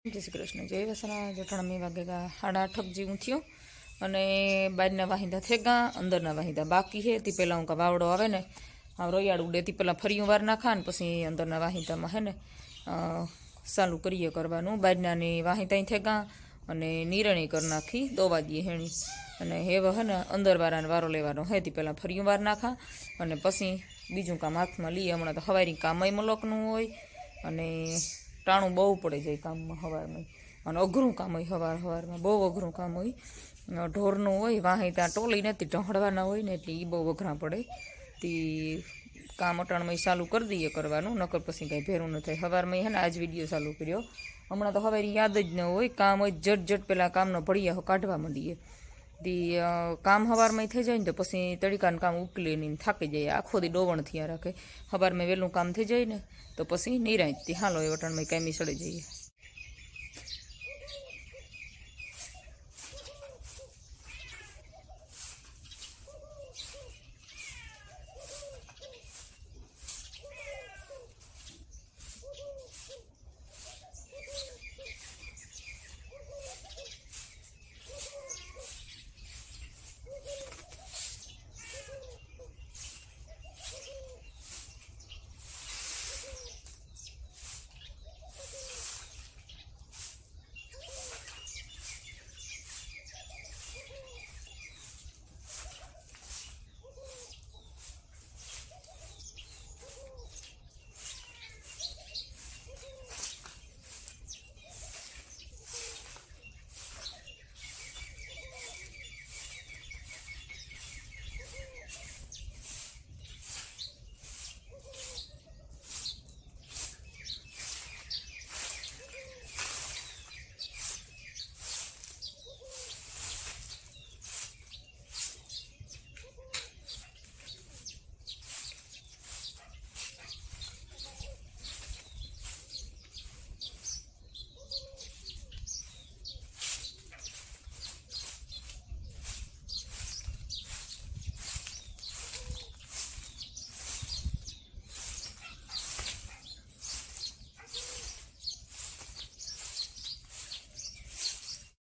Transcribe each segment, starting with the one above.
जय श्री कृष्ण जय वसना जठणमी वागेगा 8:30 जेवुं थयुं अने बाजना वाहिंदा थेगा अंदरना वाहिंदा बाकी है ती पहेला हूँ वावड़ो आवे ने आ रोयाड़ू डे ती पहेला फरियूं वार नाखा ने पछी अंदरना वाहिंदामां है ने चालू करीए करवानुं बाजनानी वाहिंदाई थेगा अने नीरणी कर नाखी दोवा दीए हेणी अने हेव है ने अंदर वाराने वारो लेवानो है ती पहेला फरियूं वार नाखा अने पछी बीजुं काम हाथमां लीए हमणां तो हवारी कामय मलकनुं होय अने टाणुं बहु पड़े जाए काम में हवार में अने अघरू काम होय हवार हवार में बहु अघरू काम होय ढोरनुं होय वाहे त्यां टोली नथी ढहड़वाना होय ने एटले ई बहु अघरा पड़े ती काम अटाण में चालू कर दीए करवानुं नकर पछी कांई भेरूं न थाय हवार में है ने आज विडियो चालू कर्यो हमणां तो हवारी याद ज न होय काम होय झट झट पेला कामनो भड़िया काढवा मांडीए ती काम हवार में थई जाय ने तो पछी तड़ीकानुं काम उकले नहीं थाकी जाए आखो दी डोवण थिया राखे हवार में वेलुं काम थई जाय ने तो पछी निरांतथी हालो ए वटाण में कायमी सड़ी जाइए।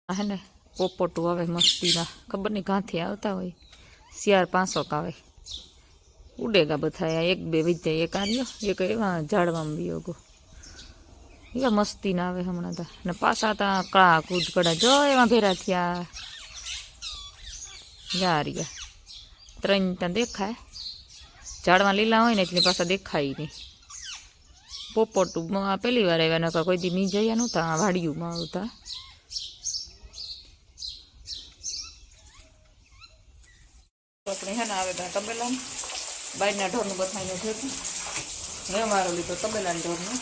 है ने पोपटू आवे मस्तीना खबर नहीं कहाँ थी आवता होय सियार 500 आवे उडेगा बधाया एक बे वीज जाए एक आर्यो एक एवा झाड़वामां वियो गयो एवा मस्ती ना आवे हमणां तो ने पाछा ता कड़ा कूद कड़ा जो एवा भेरा थया यारिया त्रण ता देखाय झाड़वा लीला होय ने એટલે પાછા દેખાય नहीं पोपटू पहली वार आव्या नकर कोई दी नहीं जया नहोता वाडियुंमां आवता अपने है ना आवेगा तबेला बाजना ढोरनुं बथाईने भेटुं हे अमारो लीधो तबेला ढोरनुं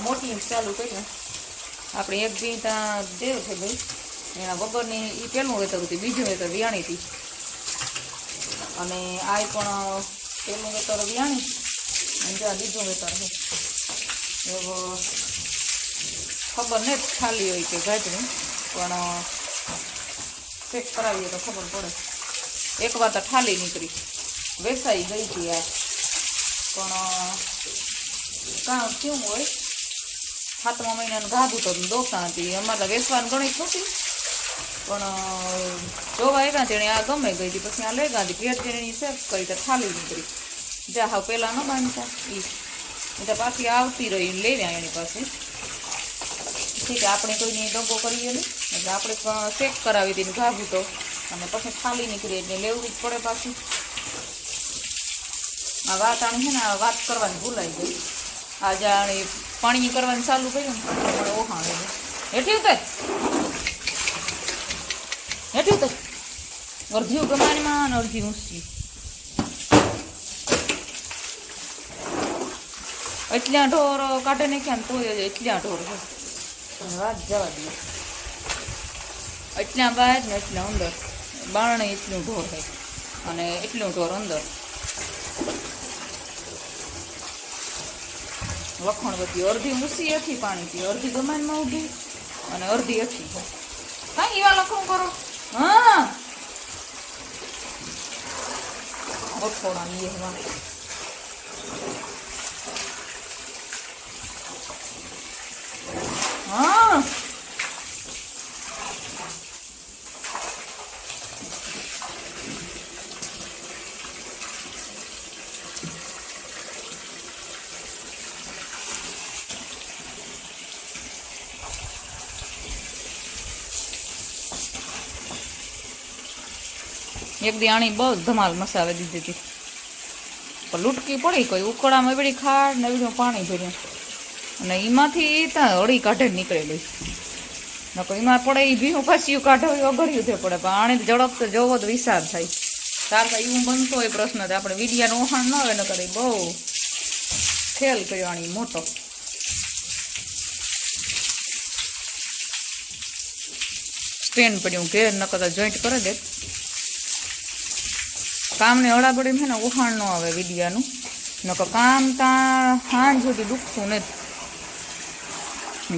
मोटी चालू करी ने आपणे एक दी ता देव थई गई एना वगरनी ई पेલું વેતર હતી બીજું વેતર વિયાણી હતી અને આય પણ પેલું વેતર વિયાણી અને જો બીજું વેતર છે એવો ખબર ને ખાલી હોય કે ગાજરી પણ ચેક કરાવીએ તો ખબર પડે एक बार तो ठाली निकली वेसाई गई थी यार काम क्यों हो 7मा महीना गाधु तो दोता थी अमारे वेसवान घणी खुशी पण जोवा आव्या तेणे आ गमे गई थी पछी आ लेगा थी पेट जेणी सेफ करी तो ठाली निकली जा हाव पेला न बांधता ई तो पाછી आवती रही लेव्या एनी पासे ठीक है आपणे कोईनी दगो करीए नहीं એટલે આપણે ચેક કરાવી દીધું ગાભું તો અને પછી થાળી નીકળી એટલે લેવું જ પડે પાછું આ વાત આની છે ને વાત કરવાની ભૂલાઈ ગઈ આજે આણે પાણી કરવાનું ચાલુ કર્યું ને મને ઓહાણે હેઠી ઉતર અડધી ગમાણીમાં અને અડધી ઊંચી એટલા ઢોર કાઢે નાખ્યા ને તોય એટલા ઢોર છે વાત જવા દઈએ એટલા બહાર ને એટલા અંદર બારણે એટલું ઢોર છે અને એટલું ઢોર અંદર વખણવતી અડધી ઊંચી હતી પાણીથી અડધી ગમાનમાં ઊભી અને અડધી હતી કાંઈ એવા લખણું કરો હા ગોઠવણા લઈએ એક દી આણી બહુ ધમાલ મસાવે દીધી હતી, પણ લૂટકી પડી કોઈ ઉકળામાં એવડી ખાડ ને એવડું પાણી ભર્યું, અને એમાંથી ત્યાં હળી કાઢે નીકળે ગઈ, નકો એમાં પડે એ ભીનું ખસ્યું કાઢવું અઘર્યું થયું પડે, પણ આણી ઝડપ તો જોવો તો વિચાર થાય. તાર તો એવું બનતો હોય પ્રશ્ન, આપણે વીડિયાનું ઓહાણ ન આવે ન કરે, બહુ ખેલ કર્યો આણી મોટો. સ્ટેન્ડ પડ્યું ઘેર ન કરતા જોઈન્ટ કરે દે, કામને હળાબડી છે ને ઓહાણ ન આવે વીડિયાનું, નકર કામ ત્યાં હાંજ સુધી દુખતું નથી.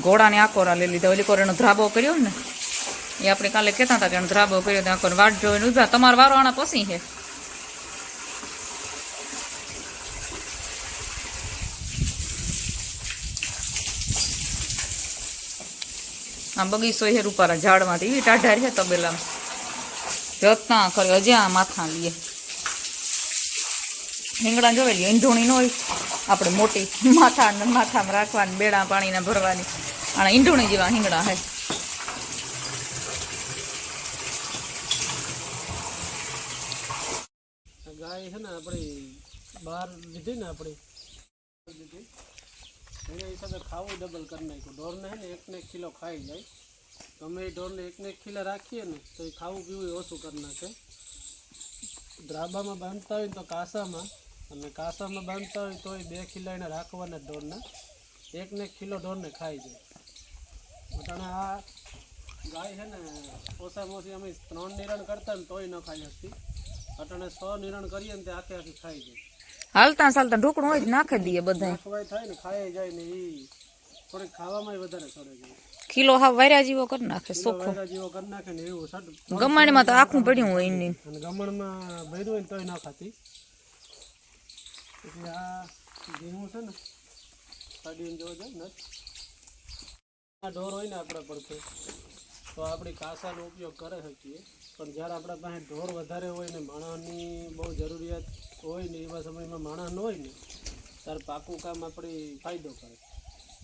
ઘોડાને આકોરા લઈ લીધા, ઓલી કોર એનો ધ્રાબો કર્યો ને એ આપણે કાલે કહેતા હતા કે એનો ધ્રાબો કર્યો ત્યાં આકોર વાટ જોઈને ઉભા, તમારો વારો આણા પછી છે. આ બગીચો છે રૂપારા ઝાડમાંથી એવી ટાઢાર છે તબેલામાં, જતા ખરે હજી માથા લઈએ. રીંગણા જોવેલી ઈંધોણી ન હોય આપણે મોટી માથામાં રાખવાની, બેડા પાણીના ભરવાની, અને ઈંધોણી જેવા રીંગણા હે. ગાય છે ને આપણી બહાર લીધી ને આપણી એના હિસાબે ખાવું ડબલ કરી નાખ્યું. ઢોરને છે ને 1 કિલો ખાઈ જાય, ગમે એ ઢોરને 1 કિલો રાખીએ ને તો એ ખાવું પીવું ઓછું કરી નાખે. દ્રાબામાં બાંધતા હોય તો કાસામાં, અને કાસામાં બાંધતા હોય તો 2 કિલો એને રાખવાના ઢોરને, 1 કિલો ઢોરને ખાઈ જાય. અટાણે આ ગાય છે ને ઓછામાં ઓછી અમે 3 નિરણ કરતા ને તોય ન ખાઈ શકતી, અટાણે 100 નિરણ કરીએ ને તે આખી આખી ખાઈ જાય. હાલતા ચાલતા ઢોકણું હોય નાખી દઈએ બધા, નાખવાય થાય ને ખાઈ જાય ને એ થોડીક ખાવામાં વધારે સડે જાય. કિલો હાવ વાર્યા જેવો કરી નાખે, ચોખ્ખો જેવો કરી નાખે ને એવું સડ. ગમાણીમાં તો આખું પડ્યું હોય એની, અને ગમણમાં ભર્યું હોય ને તોય ના ખાતી. એટલે આ ભીનું છે ને કાઢીને જોવા જાય ને, આ ઢોર હોય ને આપણા પડખે તો આપણે કાસાનો ઉપયોગ કરી શકીએ, પણ જ્યારે આપણા પાસે ઢોર વધારે હોય ને માણસની બહુ જરૂરિયાત હોય ને એવા સમયમાં માણસ ન હોય ને ત્યારે પાકું કામ આપણી ફાયદો કરે.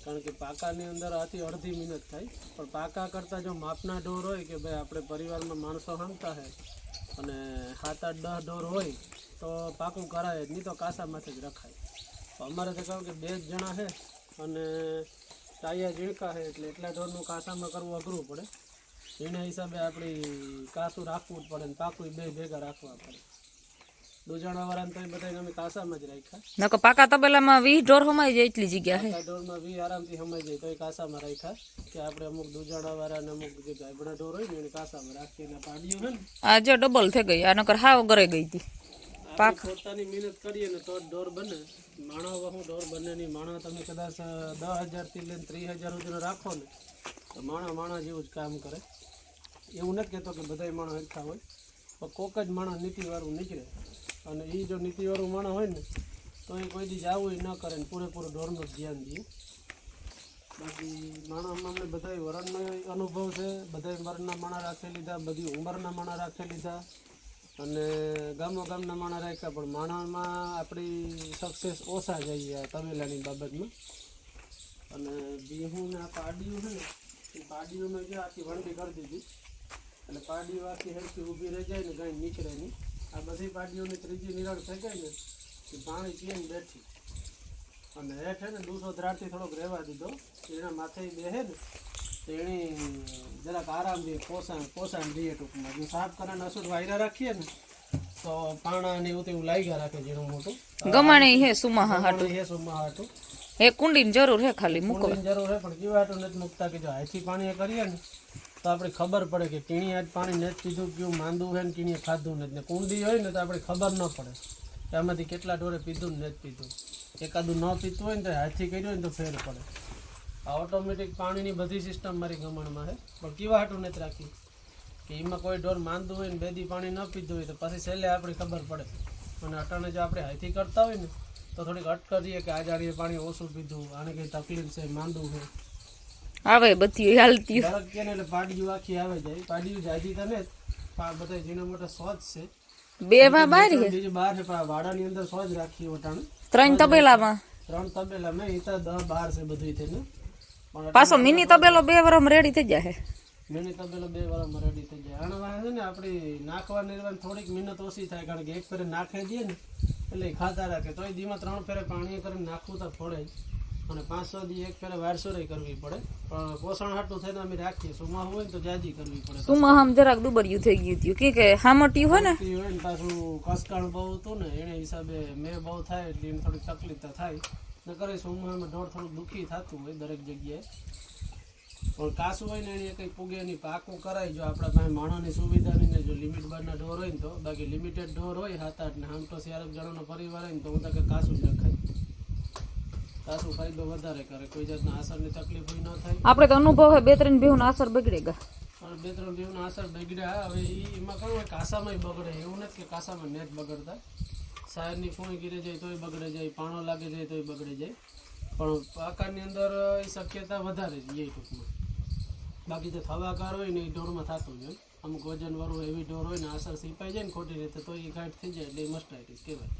કારણ કે પાકાની અંદર આથી અડધી મિનિટ થાય, પણ પાકા કરતાં જો માપના ઢોર હોય કે ભાઈ આપણે પરિવારમાં માણસો હંગતા હોય અને 7-8-10 ઢોર હોય તો પાકું કરાય જ નહીં, તો કાસામાંથી જ રખાય. તો અમારે તો કહું કે 2 જ જણા છે અને ટાયા ઝીણકા છે, એટલે એટલા ઢોરનું કાસામાં કરવું અઘરું પડે. એના હિસાબે આપણી કાસું રાખવું જ પડે ને પાકું 2 ભેગા રાખવા પડે. દુજાણાવાળાને તો બધા અમે કાસામાં જ રાખ્યા, નકર પાકા તબેલામાં 20 ઢોર સમાઈ જાય એટલી જગ્યા છે. ઢોરમાં 20 આરામથી સમાઈ જાય તો એ કાસામાં રાખ્યા, કે આપણે અમુક દુજાણાવાળા અમુક જે ગાયબડા ઢોર હોય ને એને કાસામાં રાખીને પાડીઓ છે ને આ જો ડબલ થઈ ગઈ, આ નકર હાવ ગરે ગઈ હતી. પોતાની મહેનત કરીએ ને તો જ ઢોર બને. માણસ વહુ ઢોર બને નહીં. માણસ તમે કદાચ 10,000થી લઈને 30,000 સુધીનો રાખો ને તો માણસ જેવું જ કામ કરે. એવું નથી કહેતો કે બધા માણસ સરખા હોય, પણ કોક જ માણસ નીતિવાળું નીકળે, અને એ જો નીતિવાળું માણસ હોય ને તો એ કોઈ દી જાવું ન કરે ને પૂરેપૂરું ઢોરનું જ ધ્યાન દે. બાકી માણસમાં અમને બધા વરણનો અનુભવ છે, બધા વરણના માણસ રાખી લીધા, બધી ઉંમરના માણસ રાખી લીધા, અને ગામના માણસ રાખ્યા, પણ માણસમાં આપણી સક્સેસ ઓછા જઈએ આ તબેલાની બાબતમાં. અને બિહું ને આ પાડીયું છે ને એ પાડીઓમાં જે આખી વંડી કરી દીધી, એટલે પાડીઓ આખી હરખી ઊભી રહી જાય ને કાંઈ નીકળે નહીં. આ બધી પાડીઓની ત્રીજી નિરણ થઈ ગઈ ને એ પાણી પીને બેઠી, અને હેઠ ને 200 દ્રાડથી થોડોક રહેવા દીધો. એના માથે બેહે ને તો એની જરાક આરામ દે, પોસાણ દઈએ ટૂંકમાં. જો સાફ કરીને અસુર વાયરા રાખીએ ને તો પાણા ને એવું લાગ્યા રાખે ઝીણું મોટું. ગમાણી હે સુમાહા હાટું, હે સુમા હાટું એ કુંડીની જરૂર હે, ખાલી મૂકવાની જરૂર હે, પણ કેવા હાટું નથી મૂકતા કે જો હાથી પાણી કરીએ ને તો આપણે ખબર પડે કે કીણી આજ પાણી નથી પીધું, કેવું માંદું છે ને કીણીએ ખાધું નથી. ને કુંડી હોય ને તો આપણે ખબર ન પડે કે આમાંથી કેટલા ઢોરે પીધું ને નથી પીધું. એકાદું ન પીતું હોય ને તો હાથી કર્યું હોય ને તો ફેર પડે. આ ઓટોમેટિક પાણીની બધી સિસ્ટમ મારી ગમણમાં છે, પણ કેવા હાટું નથી રાખી કે એમાં કોઈ ઢોર માંદું હોય ને 2 દી પાણી ન પીધું હોય તો પછી છેલ્લે આપણે ખબર પડે. અને અટાણે જો આપણે હાથી કરતા હોય ને તો થોડીક અટક કરીએ કે આજાડીએ પાણી ઓછું પીધું, આને કંઈ તકલીફ છે, માંદું છે, આવે બધી હાલતી ફરક કે ને એટલે પાડીયું આખી આવે જાય. પાડીયું જાજી તને બધા ઝીણા મોટા સોજ છે, 2 માં બાર છે, બીજું બહાર છે, પણ વાડાની અંદર સોજ રાખી ઓટાણે 3 તબેલામાં, 3 તબેલા મેં એ તો 10-12 છે બધું થઈને. પાછો મિની તબેલો 2 વર્ષમાં રેડી થઈ જાય. મિની તબેલો 2 વારમાં રેડી થઈ જાય. આના વાહે છે ને આપણી નાખવા નિર્વાણ થોડીક મહેનત ઓછી થાય, કારણ કે એક ફેરે નાખી દઈએ ને એટલે ઈ ખાતા રાખે. તોય દીમાં 3 ફેરે પાણી કરીને નાખવું તો પડે જ, અને 5-6 દી એક ફેરે વારસોરી કરવી પડે. પણ પોષણ હાટું થઈને અમે રાખીએ. સુમા હોય ને તો જાજી કરવી પડે. સુમાં આમ જરાક દુબર્યું થઈ ગયું હતું કે હામટ્યું હોય ને ઈ હોય ને પાછું કસકાણ બહુ હતું ને એને હિસાબે મેં બહુ થાય એટલે એને થોડીક તકલીફ તો થાય. નકર સુમામાં ઢોર થોડુંક દુઃખી થતું હોય દરેક જગ્યાએ. પણ કાસું હોય ને એને કંઈ પૂગે નહીં, પાકું કરાય જો આપણા પાસે માણસની સુવિધાની ને જો લિમિટ બારના ઢોર હોય ને તો. બાકી લિમિટેડ ઢોર હોય 7-8 ને આમ તો 4 જણાનો પરિવાર હોય ને તો હું તો કે કાસું જ નખાય. કાસું ફાયદો વધારે કરે, કોઈ જાતના અસરની તકલીફ ન થાય. આપણે તો અનુભવ હે 2-3 ભેહુંનો અસર બગડે ગયા. અને 2-3 દિવસના અસર બગડ્યા. હવે એમાં કહું હોય કાસામાં બગડે એવું નથી કે કાસામાં નેટ બગડતા. સાયરની ફૂણી ગીરે જાય તોય બગડે જાય, પાણો લાગે જાય તોય બગડે જાય. પણ પાકાની અંદર એ શક્યતા વધારે જ એ ટૂંકમાં. બાકી તો થવાકાર હોય ને એ ઢોરમાં થતું જ હોય. અમુક વજનવાળું એવી ઢોર હોય ને અસર સીપાઈ જાય ને ખોટી રીતે તો એ ઘાટ થઈ જાય એટલે એ મસ્ટાઇટિસ કહેવાય.